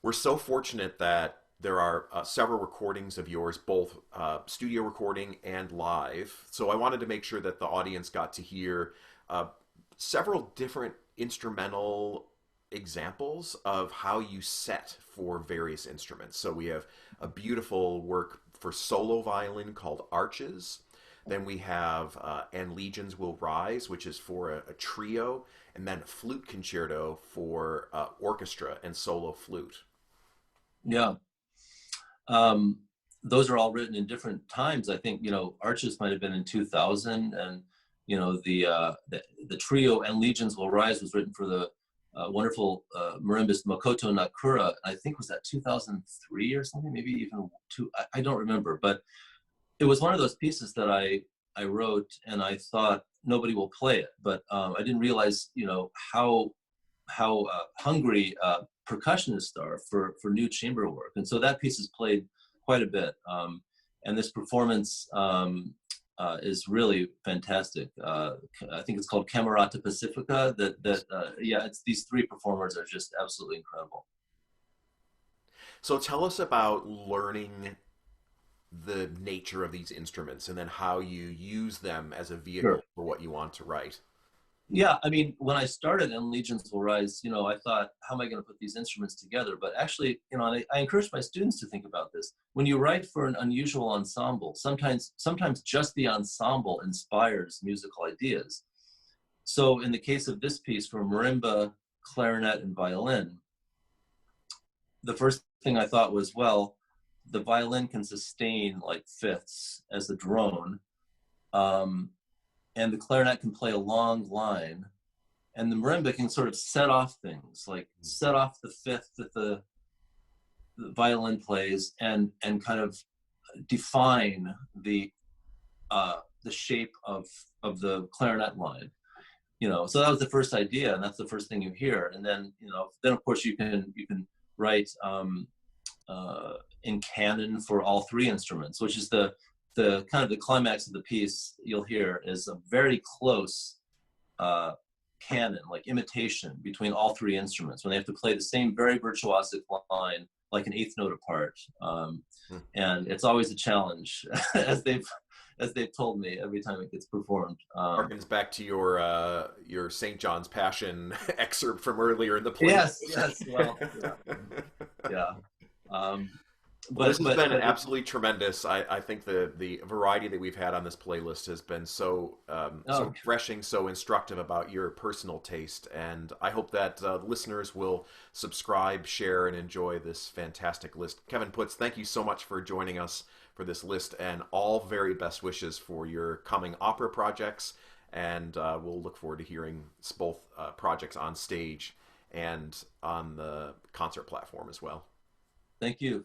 We're so fortunate that there are several recordings of yours, both studio recording and live. So I wanted to make sure that the audience got to hear uh, several different instrumental examples of how you set for various instruments. So we have a beautiful work for solo violin called Arches. Then we have And Legions Will Rise, which is for a trio, and then a flute concerto for orchestra and solo flute. Yeah. Um, those are all written in different times. I think, Arches might have been in 2000, and, the trio And Legions Will Rise was written for the wonderful marimbist Makoto Nakura. I think was that 2003 or something, maybe even two. I don't remember, but it was one of those pieces that I wrote, and I thought nobody will play it, but I didn't realize, how hungry percussionists are for new chamber work, and so that piece is played quite a bit. And this performance is really fantastic. I think it's called Camerata Pacifica. Yeah, it's these three performers are just absolutely incredible. So tell us about learning the nature of these instruments and then how you use them as a vehicle Sure. for what you want to write. Yeah, I mean, when I started in Legions Will Rise, I thought, how am I going to put these instruments together? But actually, I encourage my students to think about this. When you write for an unusual ensemble, sometimes just the ensemble inspires musical ideas. So in the case of this piece for marimba, clarinet, and violin, the first thing I thought was, well, the violin can sustain like fifths as a drone. Um, and the clarinet can play a long line, and the marimba can sort of set off things, like set off the fifth that the violin plays, and kind of define the shape of the clarinet line. So that was the first idea, and that's the first thing you hear. And then of course you can write in canon for all three instruments, which is the kind of the climax of the piece. You'll hear is a very close canon, like imitation between all three instruments when they have to play the same very virtuosic line, like an eighth note apart. Hmm. And it's always a challenge, as they've told me every time it gets performed. Harkens back to your St. John's Passion excerpt from earlier in the Yes, playlist. yes, well, yeah, yeah. Um, Well, this but has but been but it, absolutely tremendous. I think the variety that we've had on this playlist has been so oh, refreshing, so instructive about your personal taste, and I hope that listeners will subscribe, share, and enjoy this fantastic list. Kevin Putz, thank you so much for joining us for this list, and all very best wishes for your coming opera projects. And we'll look forward to hearing both projects on stage and on the concert platform as well. thank you.